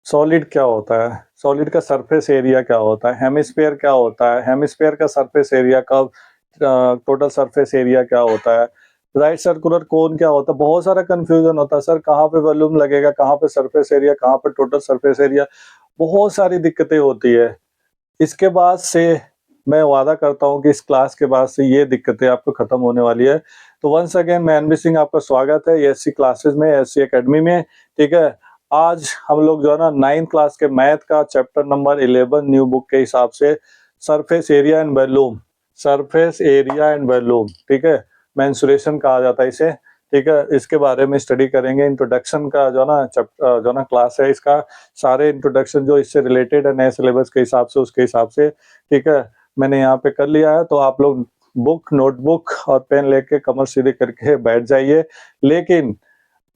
Solid क्या होता है, सॉलिड का सरफेस एरिया क्या होता है, हेमिस्फीयर क्या होता है, हेमिस्फीयर का सरफेस एरिया का टोटल सरफेस एरिया क्या होता है, राइट सर्कुलर कोन क्या होता है। बहुत सारा कंफ्यूजन होता है, सर कहाँ पे वॉल्यूम लगेगा, कहाँ पे सरफेस एरिया, कहाँ पे टोटल सरफेस एरिया, बहुत सारी दिक्कतें होती है। इसके बाद से मैं वादा करता हूँ कि इस क्लास के बाद से ये दिक्कतें आपको खत्म होने वाली है। तो वंस अगेन मैं एनबी सिंह, आपका स्वागत है एससी क्लासेस में, एससी एकेडमी में। ठीक है, आज हम लोग जो है ना 9th क्लास के मैथ का चैप्टर नंबर 11 न्यू बुक के हिसाब से surface area and volume, surface area and volume, ठीक है, मेंसुरेशन कहा जाता है इसे। ठीक है, इसके बारे में स्टडी करेंगे। इंट्रोडक्शन का जो है ना क्लास है, इसका सारे इंट्रोडक्शन जो इससे रिलेटेड है नए सिलेबस के हिसाब से, उसके हिसाब से, ठीक है, मैंने यहाँ पे कर लिया है। तो आप लोग बुक, नोटबुक और पेन लेके कमर सीधी करके बैठ जाइए। लेकिन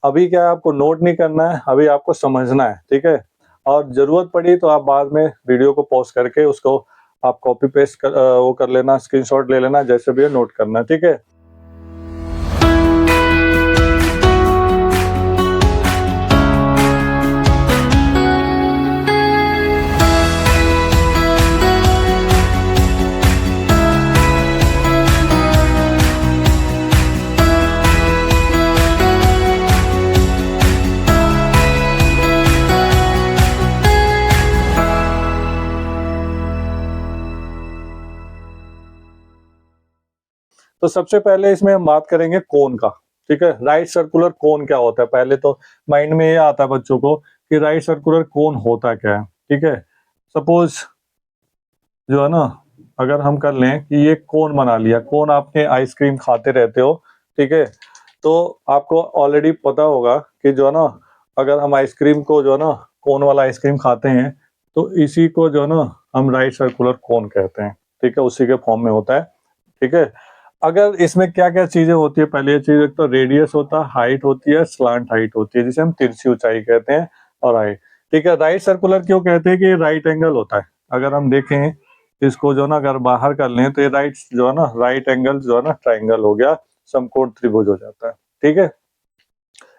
अभी क्या है, आपको नोट नहीं करना है, अभी आपको समझना है, ठीक है। और जरूरत पड़ी तो आप बाद में वीडियो को पॉज करके उसको आप कॉपी पेस्ट वो कर लेना, स्क्रीनशॉट ले लेना, जैसे भी है नोट करना, ठीक है। तो सबसे पहले इसमें हम बात करेंगे कोन का, ठीक है। राइट सर्कुलर कोन क्या होता है, पहले तो माइंड में ये आता है बच्चों को कि राइट सर्कुलर कोन होता क्या है, ठीक है। सपोज जो है ना, अगर हम कर लें कि ये कोन बना लिया, कोन आपने आइसक्रीम खाते रहते हो, ठीक है, तो आपको ऑलरेडी पता होगा कि जो है ना, अगर हम आइसक्रीम को जो है ना कोन वाला आइसक्रीम खाते हैं तो इसी को जो है ना हम राइट सर्कुलर कोन कहते हैं, ठीक है, उसी के फॉर्म में होता है, ठीक है। अगर इसमें क्या क्या चीजें होती है, पहले चीज एक तो रेडियस होता है, हाइट होती है, स्लांट हाइट होती है, जिसे हम तिरछी ऊंचाई कहते हैं, और हाइट, ठीक है। राइट सर्कुलर क्यों कहते हैं कि राइट एंगल होता है। अगर हम देखें इसको जो ना, अगर बाहर कर लें तो ये राइट जो है ना, राइट एंगल जो है ना ट्राइंगल हो गया, समकोण त्रिभुज हो जाता है, ठीक है,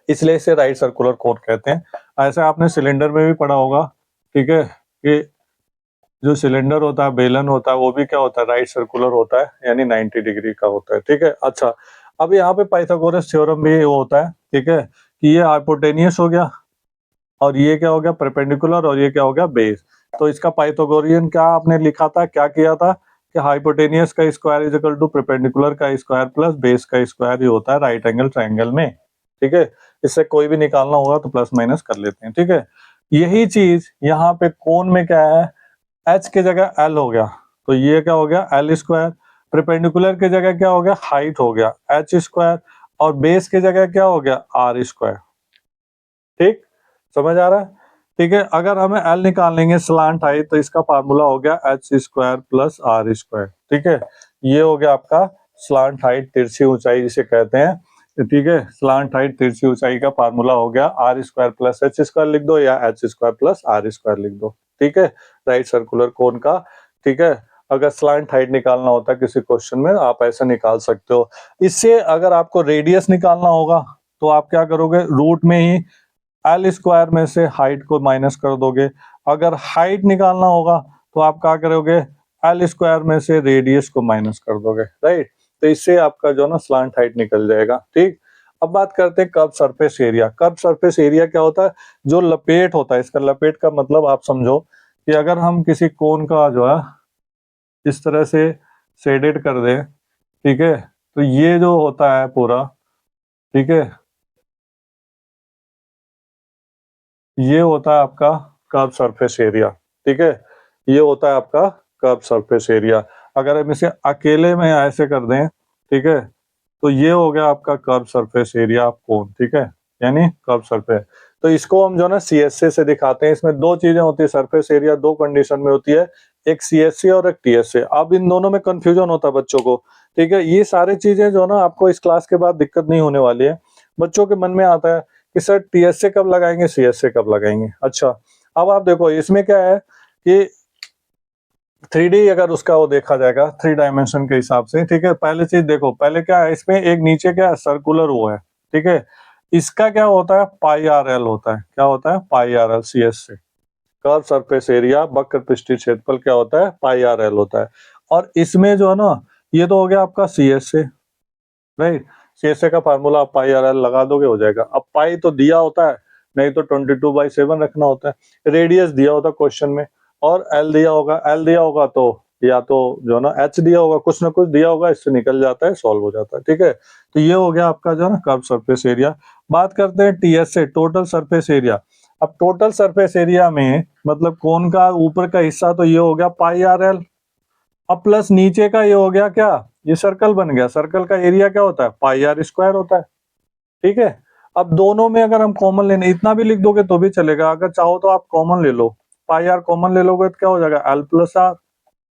इसलिए इसे राइट सर्कुलर कोन कहते हैं। ऐसे आपने सिलेंडर में भी पढ़ा होगा, ठीक है, कि जो सिलेंडर होता है, बेलन होता है, वो भी क्या होता है, राइट सर्कुलर होता है, यानी 90 डिग्री का होता है, ठीक है। अच्छा, अब यहाँ पे पाइथागोरस थ्योरम भी वो होता है, ठीक है, कि ये हाइपोटेनियस हो गया और ये क्या हो गया, परपेंडिकुलर, और ये क्या हो गया, बेस। तो इसका पाइथागोरियन क्या आपने लिखा था, क्या किया था कि हाइपोटेनियस का square is equal to perpendicular का स्क्वायर प्लस बेस का स्क्वायर, ही होता है राइट एंगल ट्राइंगल में, ठीक है। इससे कोई भी निकालना होगा तो प्लस माइनस कर लेते हैं, ठीक है। यही चीज यहाँ पे कोन में क्या है, एच की जगह एल हो गया, तो ये क्या हो गया, एल स्क्वायर। परपेंडिकुलर की जगह क्या हो गया, हाइट हो गया, एच स्क्वायर, और बेस की जगह क्या हो गया, आर स्क्वायर, ठीक, समझ आ रहा है, ठीक है। अगर हमें एल निकाल लेंगे स्लांट हाइट, तो इसका फार्मूला हो गया H square plus R square, ठीक है। ये हो गया आपका स्लांट हाइट, तिरछी ऊंचाई जिसे कहते हैं, ठीक है। स्लांट हाइट तिरछी ऊंचाई का फार्मूला हो गया R square plus H square लिख दो, या H square plus R square लिख दो, ठीक है, राइट सर्कुलर कोन का, ठीक है। अगर स्लांट हाइट निकालना होता है किसी क्वेश्चन में, आप ऐसे निकाल सकते हो। इससे अगर आपको रेडियस निकालना होगा तो आप क्या करोगे, रूट में ही एल स्क्वायर में से हाइट को माइनस कर दोगे। अगर हाइट निकालना होगा तो आप क्या करोगे, एल स्क्वायर में से रेडियस को माइनस कर दोगे, राइट। तो इससे आपका जो ना स्लांट हाइट निकल जाएगा, ठीक। अब बात करते हैं curve surface area. Curve surface area क्या होता है, जो लपेट होता है, इसका लपेट का मतलब आप समझो कि अगर हम किसी कोन का जो है इस तरह से शेडेड कर दें, ठीक है, तो ये जो होता है पूरा, ठीक है, ये होता है आपका कर्व सरफेस एरिया, ठीक है, ये होता है आपका कर्व सरफेस एरिया। अगर हम इसे अकेले में ऐसे कर दें, ठीक है, तो ये हो गया आपका curve surface area of cone, ठीक है, यानी कर्व सरफेस। तो इसको हम जो ना सीएसए से दिखाते हैं। इसमें दो चीजें होती है, सरफेस एरिया दो कंडीशन में होती है, एक सीएसए और एक टीएसए। अब इन दोनों में कंफ्यूजन होता है बच्चों को, ठीक है। ये सारी चीजें जो ना आपको इस क्लास के बाद दिक्कत नहीं होने वाली है। बच्चों के मन में आता है कि सर टीएसए कब लगाएंगे, सीएसए कब लगाएंगे। अच्छा, अब आप देखो इसमें क्या है कि 3D अगर उसका वो देखा जाएगा 3 डायमेंशन के हिसाब से, ठीक है। पहले चीज देखो, पहले क्या है, इसमें एक नीचे क्या है, सर्कुलर वो है, ठीक है। इसका क्या होता है, पाई आर एल होता है, क्या होता है, पाई आर एल सी एस से, कर्व सरफेस एरिया, वक्र पृष्ठीय क्षेत्रफल क्या होता है, पाई आर एल होता है। और इसमें जो है ना, ये तो हो गया आपका C S A, right. C S A का फार्मूला आप पाई आर एल लगा दोगे, हो जाएगा। अब पाई तो दिया होता है, नहीं तो 22/7 रखना होता है। रेडियस दिया होता है क्वेश्चन में, और एल दिया होगा। एल दिया होगा तो या तो जो है ना एच दिया होगा, कुछ ना कुछ दिया होगा, इससे निकल जाता है, सॉल्व हो जाता है, ठीक है। तो ये हो गया आपका जो है ना कर्व सरफेस एरिया। बात करते हैं टीएसए, टोटल सरफेस एरिया। अब टोटल सरफेस एरिया में मतलब कोन का ऊपर का हिस्सा तो ये हो गया पाई आर एल, अब प्लस नीचे का ये हो गया क्या, ये सर्कल बन गया। सर्कल का एरिया क्या होता है, पाई आर स्क्वायर होता है, ठीक है। अब दोनों में अगर हम कॉमन लेने, इतना भी लिख दोगे तो भी चलेगा, अगर चाहो तो आप कॉमन ले लो, पाई आर कॉमन ले लोगे तो क्या हो जाएगा, एल प्लस आर,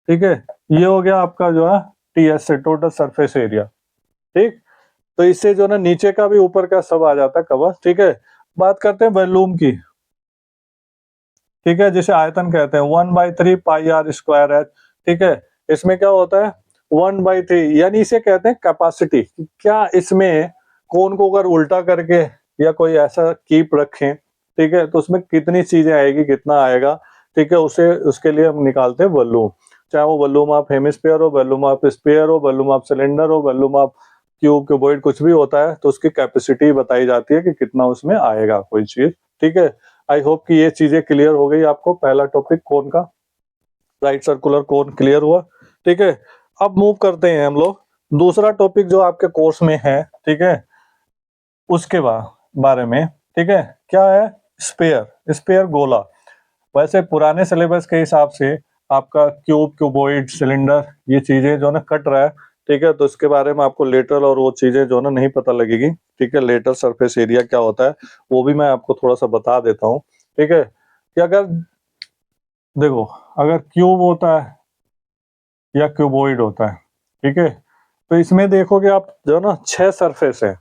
ठीक है। ये हो गया आपका जो है टीएस से टोटल सरफेस एरिया, ठीक। तो इससे जो ना नीचे का भी ऊपर का सब आ जाता है कवर, ठीक है। बात करते हैं वॉल्यूम की, ठीक है, जिसे आयतन कहते हैं, 1/3 पाई आर स्क्वायर एच, ठीक है। इसमें क्या होता है 1/3, यानी इसे कहते हैं कैपेसिटी। क्या इसमें कोन को अगर उल्टा करके या कोई ऐसा कीप रखें, ठीक है, तो उसमें कितनी चीजें आएगी, कितना आएगा, ठीक है, उसे उसके लिए हम निकालते हैं वॉल्यूम। चाहे वो वॉल्यूम ऑफ हेमिस्फीयर हो, वॉल्यूम ऑफ स्फीयर हो, वॉल्यूम ऑफ सिलेंडर हो, वॉल्यूम ऑफ क्यूब, क्यूबॉइड, कुछ भी होता है, तो उसकी कैपेसिटी बताई जाती है कि कितना उसमें आएगा कोई चीज, ठीक है। आई होप कि ये चीजें क्लियर हो गई आपको। पहला टॉपिक कोन का, राइट सर्कुलर कोन क्लियर हुआ, ठीक है। अब मूव करते हैं हम लोग दूसरा टॉपिक जो आपके कोर्स में है, ठीक है, उसके बारे में, ठीक है। क्या है, स्पेयर, स्पेयर गोला। वैसे पुराने सिलेबस के हिसाब से आपका क्यूब, क्यूबॉइड, सिलेंडर, ये चीजें जो ना कट रहा है, ठीक है, तो इसके बारे में आपको लेटरल और वो चीजें जो ना नहीं पता लगेगी, ठीक है। लेटरल सरफेस एरिया क्या होता है वो भी मैं आपको थोड़ा सा बता देता हूँ, ठीक है। कि अगर देखो, अगर क्यूब होता है या क्यूबॉइड होता है, ठीक है, तो इसमें देखोगे आप जो ना 6 सरफेस है,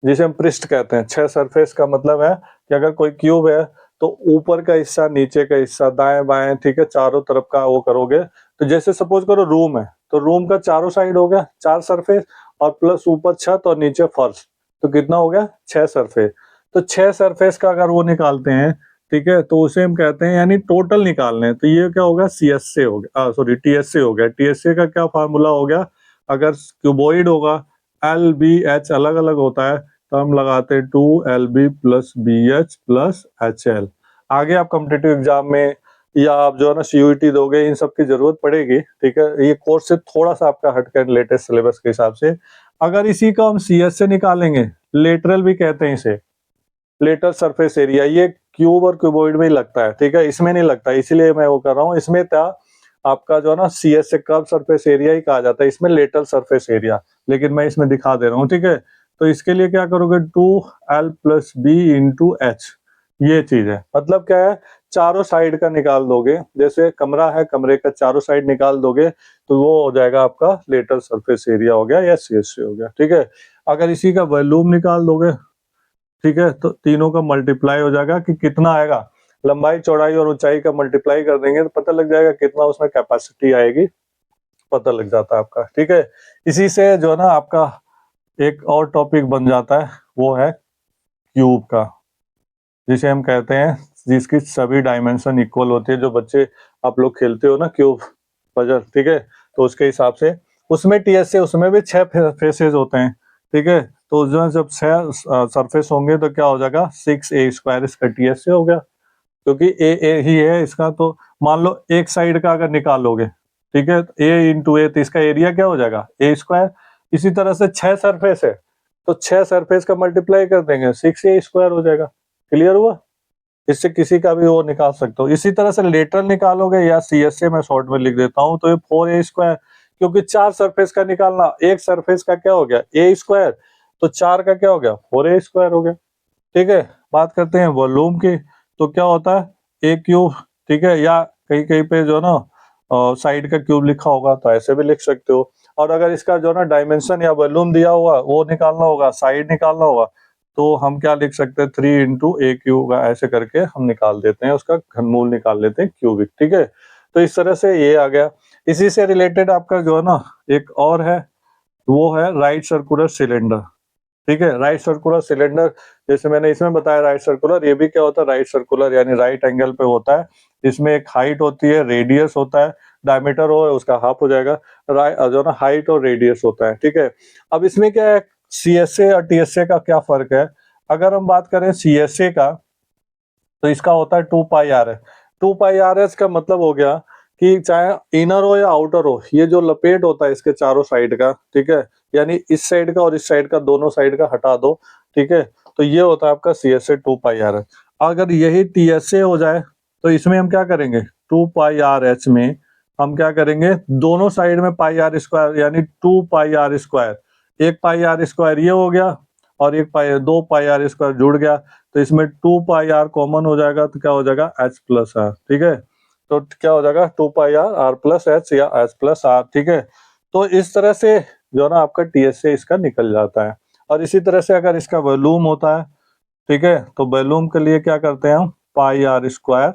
जिसे हम पृष्ठ कहते हैं। 6 सरफेस का मतलब है कि अगर कोई क्यूब है तो ऊपर का हिस्सा, नीचे का हिस्सा, दाएं बाएं, ठीक है, चारों तरफ का वो करोगे। तो जैसे सपोज करो रूम है, तो रूम का चारों साइड हो गया 4 सरफेस, और प्लस ऊपर छत और नीचे फर्श, तो कितना हो गया 6 सरफेस। तो 6 सरफेस का अगर वो निकालते हैं, ठीक है, तो उसे हम कहते हैं, यानी टोटल निकालने हैं, तो ये क्या होगा, सी एस से हो गया, सॉरी टीएसए हो गया। टीएसए का क्या फार्मूला हो गया, अगर क्यूबॉइड होगा, एल बी एच अलग अलग होता है, तो हम लगाते हैं 2LB plus BH plus HL। आगे आप कॉम्पिटिटिव एग्जाम में या आप जो है ना CUET दोगे, इन सब की जरूरत पड़ेगी, ठीक है। ये कोर्स से थोड़ा सा आपका हटकर लेटेस्ट सिलेबस के हिसाब से। अगर इसी को हम CS से निकालेंगे, लेटरल भी कहते हैं इसे, लेटरल सरफेस एरिया, ये क्यूब और क्यूबॉइड में ही लगता है, ठीक है, इसमें नहीं लगता, इसीलिए मैं वो कर रहा हूँ। इसमें था आपका जो है ना CS से कर्व सरफेस एरिया ही कहा जाता है, इसमें लेटरल सरफेस एरिया, लेकिन मैं इसमें दिखा दे रहा हूँ, ठीक है। तो इसके लिए क्या करोगे, 2L plus B into H, ये चीज है। मतलब क्या है, चारों साइड का निकाल दोगे, जैसे कमरा है, कमरे का चारों साइड निकाल दोगे, तो वो हो जाएगा आपका लेटरल सरफेस एरिया हो गया या CSA हो गया, ठीक है। अगर इसी का वॉल्यूम निकाल दोगे, ठीक है, तो तीनों का मल्टीप्लाई हो जाएगा कि कितना आएगा, लंबाई, चौड़ाई और ऊंचाई का मल्टीप्लाई कर देंगे तो पता लग जाएगा कितना उसमें कैपेसिटी आएगी, पता लग जाता है आपका, ठीक है। इसी से जो है ना आपका एक और टॉपिक बन जाता है, वो है क्यूब का, जिसे हम कहते हैं, जिसकी सभी डायमेंशन इक्वल होती है। जो बच्चे आप लोग खेलते हो ना क्यूब पजल, ठीक है, तो उसके हिसाब से उसमें टीएसए, उसमें भी 6 फेसेस होते हैं, ठीक है। तो उसमें जब 6 सरफेस होंगे तो क्या हो जाएगा, 6A स्क्वायर, इसका टीएसए हो गया, क्योंकि ए ही है इसका। तो मान लो एक साइड का अगर निकालोगे, ठीक है, A इंटू ए, तो इसका एरिया क्या हो जाएगा, A स्क्वायर। इसी तरह से 6 सरफेस है, तो 6 सरफेस का मल्टीप्लाई कर देंगे, 6A स्क्वायर हो जाएगा। क्लियर हुआ, इससे किसी का भी वो निकाल सकते हो। इसी तरह से लेटरल निकालोगे या CSA में शॉर्ट में लिख देता हूँ, तो ये 4A स्क्वायर, क्योंकि 4 सरफेस का निकालना, एक सरफेस का क्या हो गया A स्क्वायर, तो 4 का क्या हो गया 4A स्क्वायर हो गया, ठीक है। बात करते हैं वॉल्यूम की, तो क्या होता है A क्यूब, ठीक है, या कहीं कहीं पे जो ना साइड का क्यूब लिखा होगा तो ऐसे भी लिख सकते हो। और अगर इसका जो ना डायमेंशन या वॉल्यूम दिया हुआ वो निकालना होगा, साइड निकालना होगा, तो हम क्या लिख सकते हैं, 3 इंटू A क्यूब, ऐसे करके हम निकाल देते हैं, उसका घनमूल निकाल लेते हैं क्यूबिक, ठीक है। तो इस तरह से ये आ गया। इसी से रिलेटेड आपका जो है ना एक और है, वो है राइट सर्कुलर सिलेंडर, ठीक है। राइट सर्कुलर सिलेंडर, जैसे मैंने इसमें बताया राइट सर्कुलर, ये भी क्या होता है राइट सर्कुलर यानी राइट एंगल पे होता है। इसमें एक हाइट होती है, रेडियस होता है, डायमीटर हो उसका हाफ हो जाएगा, जो ना हाइट और रेडियस होता है। ठीक है। अब इसमें क्या है, सीएसए और टीएसए का क्या फर्क है? अगर हम बात करें सीएसए का, तो इसका होता है 2 pi R S. 2 pi R S का मतलब हो गया कि चाहे इनर हो या आउटर हो, ये जो लपेट होता है इसके चारों साइड का, ठीक है, यानी इस साइड का और इस साइड का, दोनों साइड का हटा दो, ठीक है, तो ये होता है आपका C S A 2 pi R S. अगर यही टी एस ए हो जाए तो इसमें हम क्या करेंगे, 2 पाई आर एच में हम क्या करेंगे, दोनों साइड में पाई आर स्क्वायर यानी 2 पाई आर स्क्वायर, एक पाई आर स्क्वायर ये हो गया और एक पाई 2 पाई आर स्क्वायर जुड़ गया, तो इसमें 2 पाई आर कॉमन हो जाएगा, तो क्या हो जाएगा एच प्लस आर। ठीक है, तो क्या हो जाएगा 2 pi are are plus H या एच प्लस आर। ठीक है, तो इस तरह से जो है ना आपका टीएसए इसका निकल जाता है। और इसी तरह से अगर इसका वॉल्यूम होता है, ठीक है, तो वॉल्यूम के लिए क्या करते हैं हम, पाई आर स्क्वायर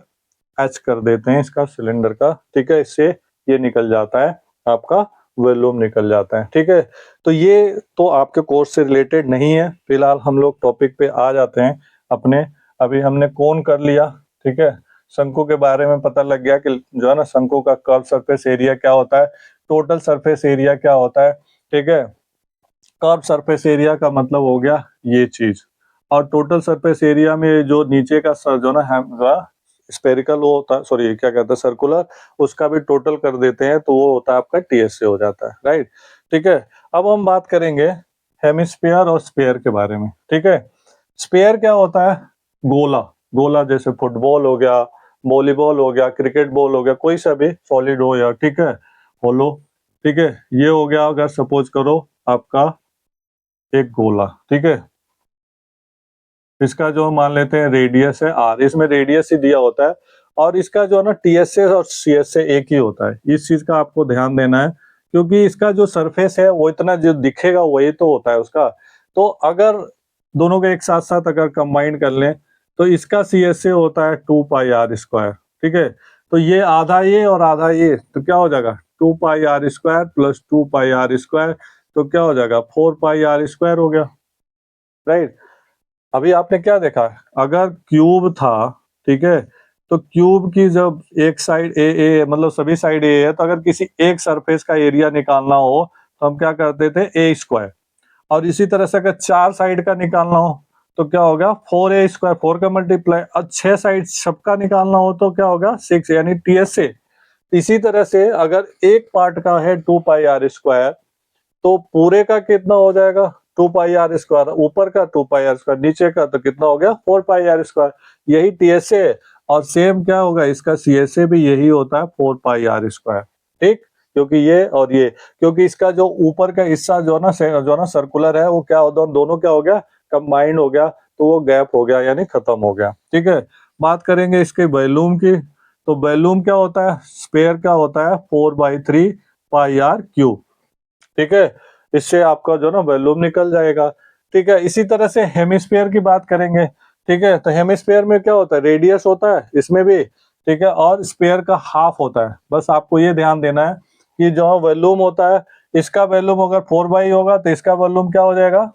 एच कर देते हैं इसका सिलेंडर का। ठीक है, इससे ये निकल जाता है आपका वॉल्यूम निकल जाता है। ठीक है, तो ये तो आपके कोर्स से रिलेटेड नहीं है। फिलहाल हम लोग टॉपिक पे आ जाते हैं अपने। अभी हमने कोन कर लिया, ठीक है, शंकु के बारे में पता लग गया कि जो है ना शंकु का कर्व सरफेस एरिया क्या होता है, टोटल सरफेस एरिया क्या होता है। ठीक है, कर्व सरफेस एरिया का मतलब हो गया ये चीज, और टोटल सरफेस एरिया में जो नीचे का जो ना स्पेरिकल वो होता है, सॉरी क्या कहते हैं सर्कुलर, उसका भी टोटल कर देते हैं तो वो होता है आपका टीएसए हो जाता है। राइट, ठीक है। अब हम बात करेंगे हेमिस्फीयर और स्पेयर के बारे में। ठीक है, स्पेयर क्या होता है, गोला, गोला जैसे फुटबॉल हो गया, वॉलीबॉल हो गया, क्रिकेट बॉल हो गया, कोई सा भी सॉलिड हो या, ठीक है, होलो। ठीक है, ये हो गया अगर सपोज करो आपका एक गोला। ठीक है, इसका जो मान लेते हैं रेडियस है आर, इसमें रेडियस ही दिया होता है, और इसका जो है ना टीएसए और सीएसए एक ही होता है। इस चीज का आपको ध्यान देना है, क्योंकि इसका जो सरफेस है वो इतना जो दिखेगा वही तो होता है उसका। तो अगर दोनों के एक साथ साथ अगर कंबाइन कर लें तो इसका सीएसए होता है 2 पाई आर स्क्वायर। ठीक है, तो ये आधा ये और आधा ये, तो क्या हो जाएगा 2 pi r square plus 2 pi r square, तो क्या हो जाएगा 4 पाई आर स्क्वायर हो गया। राइट, अभी आपने क्या देखा, अगर क्यूब था, ठीक है, तो क्यूब की जब एक साइड ए मतलब सभी साइड ए है, तो अगर किसी एक सरफेस का एरिया निकालना हो तो हम क्या करते थे ए स्क्वायर, और इसी तरह से अगर 4 साइड का निकालना हो तो क्या होगा 4a स्क्वायर, 4 का मल्टीप्लाई, और 6 साइड सबका निकालना हो तो क्या होगा 6 यानी टीएसए। इसी तरह से अगर एक पार्ट का है 2 पाई आर स्क्वायर, तो पूरे का कितना हो जाएगा 2 पाई आर स्क्वायर, ऊपर का 2 पाई आर स्क्वायर, नीचे का तो कितना हो गया 4 पाई आर स्क्वायर। यही टीएसए है, और सेम क्या होगा इसका सीएसए भी यही होता है 4 पाई आर स्क्वायर। ठीक, क्योंकि ये और ये, क्योंकि इसका जो ऊपर का हिस्सा जो ना सर्कुलर है वो क्या होता, दोनों क्या हो गया कंबाइंड हो गया, तो वो गैप हो गया यानी खत्म हो गया। ठीक है, बात करेंगे इसके वॉल्यूम की, तो वॉल्यूम क्या होता है, स्पेयर क्या होता है 4/3 पाई आर क्यूब। ठीक है, इससे आपका जो ना वॉल्यूम निकल जाएगा। ठीक है, इसी तरह से हेमिस्फीयर की बात करेंगे। ठीक है, तो हेमिस्फीयर में क्या होता है, रेडियस होता है इसमें भी, ठीक है, और स्पेयर का हाफ होता है। बस आपको ये ध्यान देना है कि जो वॉल्यूम होता है, इसका वॉल्यूम अगर 4 होगा तो इसका वॉल्यूम क्या हो जाएगा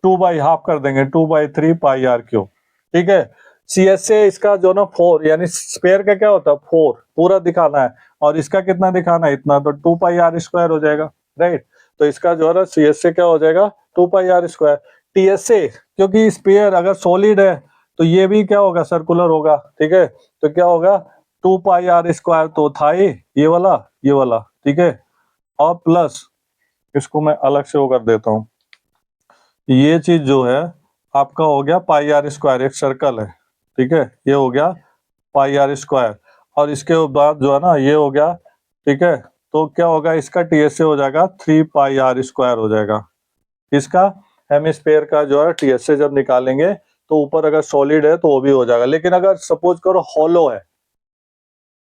2/2 कर देंगे, 2/3 पाई आर क्यूब। ठीक है, सीएसए इसका जो ना 4 यानी स्पेयर का क्या होता है 4 पूरा दिखाना है, और इसका कितना दिखाना है इतना, तो 2 पाई आर स्क्वायर हो जाएगा। राइट, तो इसका जो है ना सीएसए क्या हो जाएगा 2 पाई आर स्क्वायर। टीएसए क्योंकि स्पेयर अगर सॉलिड है तो ये भी क्या होगा सर्कुलर होगा। ठीक है, तो क्या होगा 2 पाई आर स्क्वायर तो था ही ये वाला, ये वाला। ठीक है, और प्लस इसको मैं अलग से वो कर देता हूँ, ये चीज जो है आपका हो गया पाई आर स्क्वायर, एक सर्कल है। ठीक है, ये हो गया पाई आर स्क्वायर, और इसके बाद जो है ना ये हो गया। ठीक है, तो क्या होगा इसका टीएसए हो जाएगा 3 पाई आर स्क्वायर हो जाएगा। इसका हेमिस्फीयर का जो है टीएसए जब निकालेंगे तो ऊपर अगर सॉलिड है तो वो भी हो जाएगा, लेकिन अगर सपोज करो हॉलो है,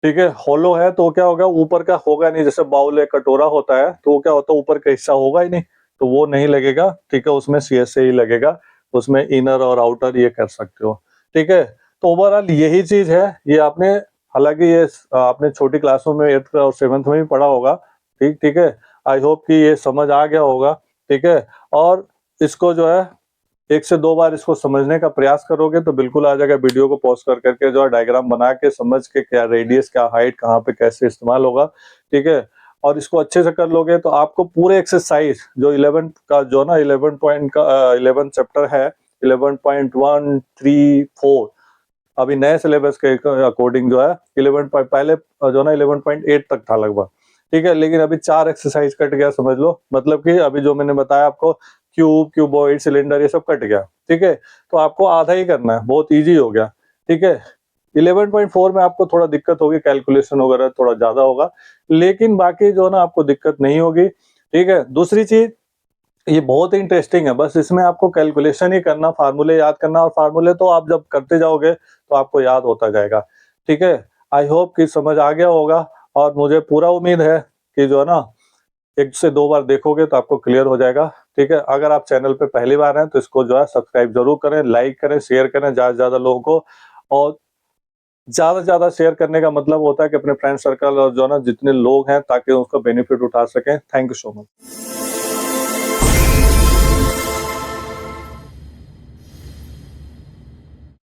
ठीक है, हॉलो है तो क्या होगा ऊपर का होगा नहीं, जैसे बाउल है कटोरा होता है तो वो क्या होता है ऊपर का हिस्सा होगा ही नहीं, तो वो नहीं लगेगा। ठीक है, उसमें सीएसए ही लगेगा, उसमें इनर और आउटर ये कर सकते हो। ठीक है, तो ओवरऑल यही चीज है। ये आपने हालांकि ये आपने छोटी क्लासों में 8th और 7th में भी पढ़ा होगा। ठीक ठीक है, आई होप कि ये समझ आ गया होगा। ठीक है, और इसको जो है 1 से 2 बार इसको समझने का प्रयास करोगे तो बिल्कुल आ जाएगा। वीडियो को पॉज़ कर करके जो है डायग्राम बना के समझ के क्या रेडियस, क्या हाइट, कहाँ पे कैसे इस्तेमाल होगा, ठीक है? और इसको अच्छे से कर लोगे तो आपको पूरे एक्सरसाइज जो 11 का जो ना 11 पॉइंट का 11 चैप्टर है 11.1, 3, 4 अभी नए सिलेबस के अकॉर्डिंग जो है 11 पहले जो ना 11.8 तक था लगभग, ठीक है? लेकिन अभी 4 एक्सरसाइज कट गया समझ लो। मतलब कि अभी जो मैंने बताया आपको क्यूब, क्यूबॉइड, सिलेंडर ये सब कट गया, ठीक है? तो आपको आधा ही करना है, बहुत ईज़ी हो गया, ठीक है? 11.4 में आपको थोड़ा दिक्कत होगी, कैलकुलेशन वगैरह थोड़ा ज़्यादा होगा, लेकिन बाकी जो है ना आपको दिक्कत नहीं होगी, ठीक है? दूसरी चीज़ ये बहुत ही इंटरेस्टिंग है, बस इसमें आपको कैलकुलेशन ही करना, फार्मूले याद करना और फार्मूले तो आप जब करते जाओगे तो आपको याद होता जाएगा, ठीक है? आई होप कि समझ आ गया होगा और मुझे पूरा उम्मीद है कि जो है ना 1 से 2 बार देखोगे तो आपको क्लियर हो जाएगा, ठीक है? अगर आप चैनल पे पहली बार हैं तो इसको जो है सब्सक्राइब ज़रूर करें, लाइक करें, शेयर करें ज़्यादा से ज़्यादा लोगों को और ज़्यादा से ज़्यादा शेयर करने का मतलब होता है कि अपने फ्रेंड सर्कल और जो है ना जितने लोग हैं ताकि उसका बेनिफिट उठा सकें। Thank you so much.